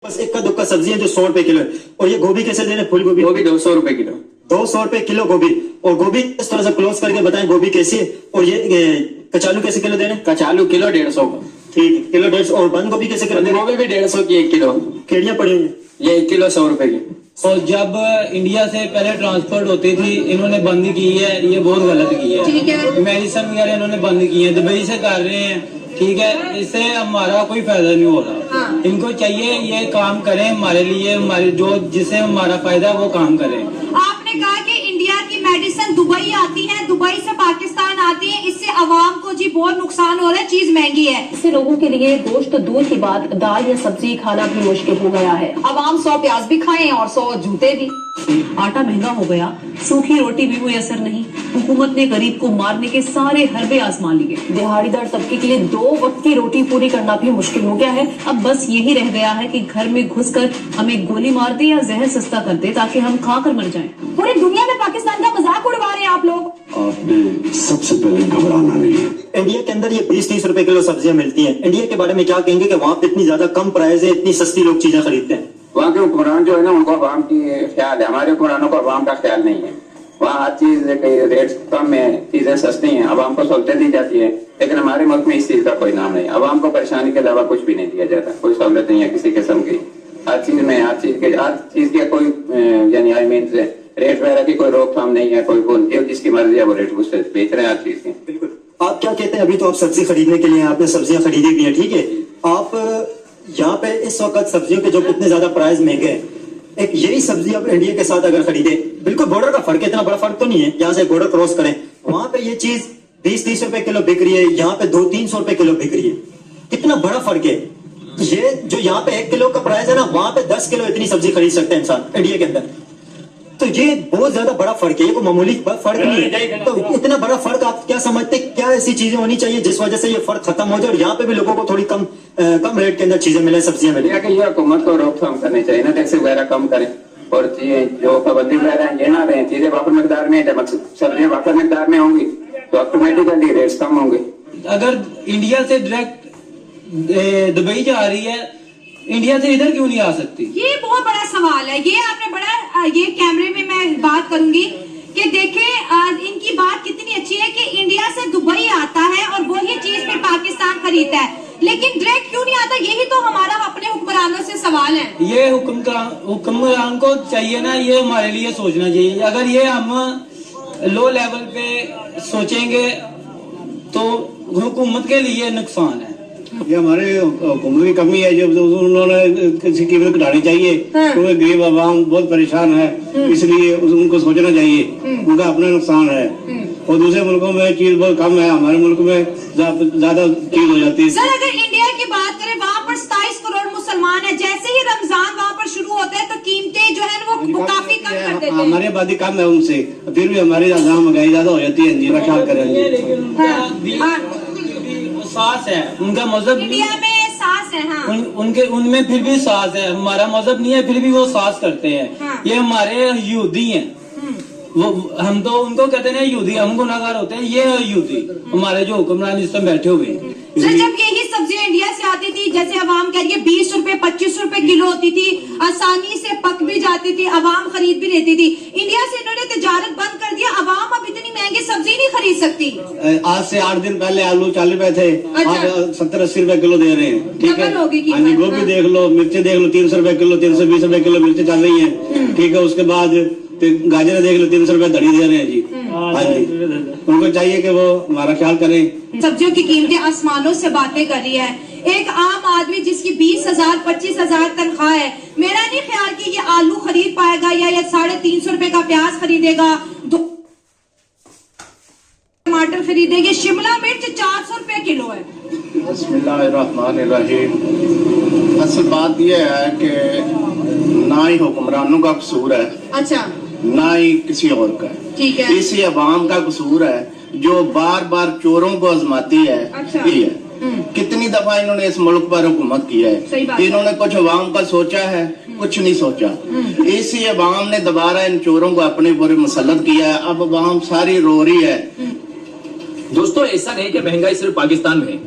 बस इक्का दुक्का सब्जी है जो 100 रुपए किलो है। और ये गोभी कैसे दे रहे हैं? फूल गोभी 200 रुपए किलो। 200 रुपए किलो गोभी। और गोभी इस तरह से क्लोज करके बताएं गोभी कैसी है। और ये कचालू कैसे किलो दे रहे हैं? कचालू किलो 150 का। ठीक है, किलो 150। और बंद गोभी कैसे किलो दे रहे हैं? गोभी भी 150 की 1 किलो। केड़ियां पड़ी हुई हैं ये 1 किलो 100 रुपए की। और जब इंडिया से पहले ट्रांसपोर्ट होती थी, इन्होंने बंद की है, ये बहुत गलत की है। ठीक है। मेडिसिन वगैरह इन्होंने बंद की है, दुबई से कर रहे हैं, ठीक है। इससे हमारा कोई फायदा नहीं हो रहा। हाँ। इनको चाहिए ये काम करें हमारे लिए, हमारे जो जिससे हमारा फायदा वो काम करें। आपने कहा कि इंडिया की मेडिसिन दुबई आती है, दुबई से पाकिस्तान आती है, इससे अवाम को जी बहुत नुकसान हो रहा है, चीज महंगी है। इससे लोगों के लिए गोश्त दूर की बात, दाल या सब्जी खाना भी मुश्किल हो गया है। अवाम 100 प्याज भी खाएं और 100 जूते भी। आटा महंगा हो गया, सूखी रोटी भी कोई असर नहीं। हुकूमत ने गरीब को मारने के सारे हरबे आजमा लिए। दिहाड़ीदार तबके के लिए 2 वक्त की रोटी पूरी करना भी मुश्किल हो गया है। अब बस यही रह गया है कि घर में घुसकर हमें गोली मार दे या जहर सस्ता कर दे ताकि हम खा कर मर जाएं। पूरी दुनिया में पाकिस्तान का मजाक उड़वा रहे हैं आप लोग। आपने सबसे पहले घबराना नहीं है। इंडिया के अंदर ये 20-30 रुपए किलो सब्जियां मिलती हैं। इंडिया के बारे में क्या कहेंगे कि वहाँ पे इतनी ज्यादा कम प्राइस है, इतनी सस्ती लोग चीजें खरीदते हैं? वहाँ के हुक्मरान जो है ना, उनको अवाम की ख्याल है। हमारे हुक्मरानों को अवाम का ख्याल नहीं है। वहाँ हर चीज के रेट कम है, चीजें सस्ती हैं, अवाम को सहूलतें दी जाती है। लेकिन हमारे मुल्क में इस चीज का कोई नाम नहीं। अवाम को परेशानी के अलावा कुछ भी नहीं दिया जाता, कोई सहूलत नहीं है किसी किस्म की। हर चीज में हर चीज के कोई यानी आई मीन रेट वगैरह की कोई रोकथाम नहीं है। कोई जो जिसकी मर्जी है वो रेट उससे बेच रहे हैं हर चीज की। बिल्कुल। आप क्या कहते हैं? अभी तो आप सब्जी खरीदने के लिए आपने सब्जियां खरीदी भी है, ठीक है। आप यहाँ पे इस वक्त सब्जियों के जो कितने ज्यादा प्राइस महंगे हैं, एक यही सब्जी आप इंडिया के साथ अगर खरीदे, बिल्कुल बॉर्डर का फर्क है, इतना बड़ा फर्क तो नहीं है। यहाँ से बॉर्डर क्रॉस करें, वहां पे ये चीज 20-30 रुपए किलो बिक रही है, यहाँ पे 200-300 रुपए किलो बिक रही है। कितना बड़ा फर्क है ये। जो यहाँ पे 1 किलो का प्राइस है ना, वहां पे 10 किलो इतनी सब्जी खरीद सकते हैं इंसान इंडिया के अंदर। तो ये बहुत ज्यादा बड़ा फर्क है, ये कोई मामूली फर्क नहीं है। तो इतना बड़ा फर्क आप क्या समझते हैं? क्या ऐसी चीजें होनी चाहिए जिस वजह से ये फर्क खत्म हो जाए और यहाँ पे भी लोगों को थोड़ी कम रेट के अंदर चीजें मिले, सब्जियां मिले? ये हुकूमत को रोकथाम करनी चाहिए ना, टैक्स वगैरह कम करें और जो पाबंदी वगैरह है ये ना रहे। चीजें वापर मकदार में, जब सब्जियां वापर मकदार में होंगी तो ऑटोमेटिकली रेट्स कम होंगे। अगर इंडिया से डायरेक्ट दुबई जा रही है, इंडिया से इधर क्यों नहीं आ सकती? ये बहुत बड़ा सवाल है। ये आपने बड़ा ये कैमरे में मैं बात करूंगी कि देखें इनकी बात कितनी अच्छी है कि इंडिया से दुबई आता है और वही चीज फिर पाकिस्तान खरीदता है, लेकिन डायरेक्ट क्यों नहीं आता? यही तो हमारा अपने हुक्मरानों से सवाल है। ये हुक्मरान को चाहिए ना, ये हमारे लिए सोचना चाहिए। अगर ये हम लो लेवल पे सोचेंगे तो हुकूमत के लिए नुकसान है। ये हमारे हुकूमत की कमी है, जब उन्होंने किसी कीमत घटानी चाहिए। क्योंकि गरीब आवाम बहुत परेशान है, इसलिए उनको सोचना चाहिए, उनका अपना नुकसान है। और दूसरे मुल्कों में चीज बहुत कम है, हमारे मुल्क में ज्यादा चीज हो जाती है। सर अगर इंडिया की बात करें, वहाँ पर 27 करोड़ मुसलमान है। जैसे ही रमजान वहाँ पर शुरू होता है तो कीमतें जो है वो काफी कम कर देते हैं। हमारी आबादी कम है उनसे, फिर भी हमारी महंगाई ज्यादा हो जाती है। जी का ख्याल करेंगे। सास है उनका मजहब, इंडिया में सास है। हाँ। उनके उनमें फिर भी सास है। हमारा मजहब नहीं है, फिर भी वो सास करते हैं। हाँ। ये हमारे यहूदी हैं। वो हम तो उनको कहते हैं यहूदी, हम गुनाहगार होते हैं। ये यहूदी हमारे जो हुक्मरान इस समय बैठे हुए हैं। सर जब यही सब्जियां इंडिया से आती थी, जैसे अवाम कह रही है 20 रुपए 25 रुपए किलो होती थी, आसानी से पक भी जाती थी, अवाम खरीद भी लेती थी। इंडिया से इन्होंने तिजारत बंद कर दिया, अवाम अब इतनी महंगी सब्जी नहीं खरीद सकती। आज से 8 दिन पहले आलू 40 रुपए थे, आज 70-80 रुपए किलो दे रहे हैं। ठीक है, हाँ जी। गोभी देख लो, मिर्ची देख लो, 300 रुपए किलो, 320 रुपए किलो मिर्ची चल रही है। ठीक है, उसके बाद गाजर देख लो, 300 रुपए धड़ी दे रहे हैं जी। हाँ जी, उनको चाहिए कि वो हमारा ख्याल करें। सब्जियों की कीमतें आसमानों से बातें कर रही है। एक आम आदमी जिसकी 20,000 25,000 तनख्वाह है, मेरा नहीं ख्याल कि ये आलू खरीद पाएगा या 350 रुपए का प्याज खरीदेगा, 2 टमाटर खरीदेंगे। शिमला मिर्च 400 रुपए किलो है। बिस्मिल्लाहिर्रहमानिर्रहीम। असल बात यह है कि ना ही हुक्मरानों का कसूर है, अच्छा, ना ही किसी और का। ठीक है। इसी अवाम का कसूर है जो बार बार चोरों को आजमाती है। अच्छा। ये है। कितनी दफा इन्होंने इस मुल्क पर हुकूमत की है, इन्होंने कुछ अवाम का सोचा है? कुछ नहीं सोचा। इसी अवाम ने दोबारा इन चोरों को अपने ऊपर मुसल्लत किया है। अब अवाम सारी रो रही है। दोस्तों ऐसा नहीं कि महंगाई सिर्फ पाकिस्तान में है।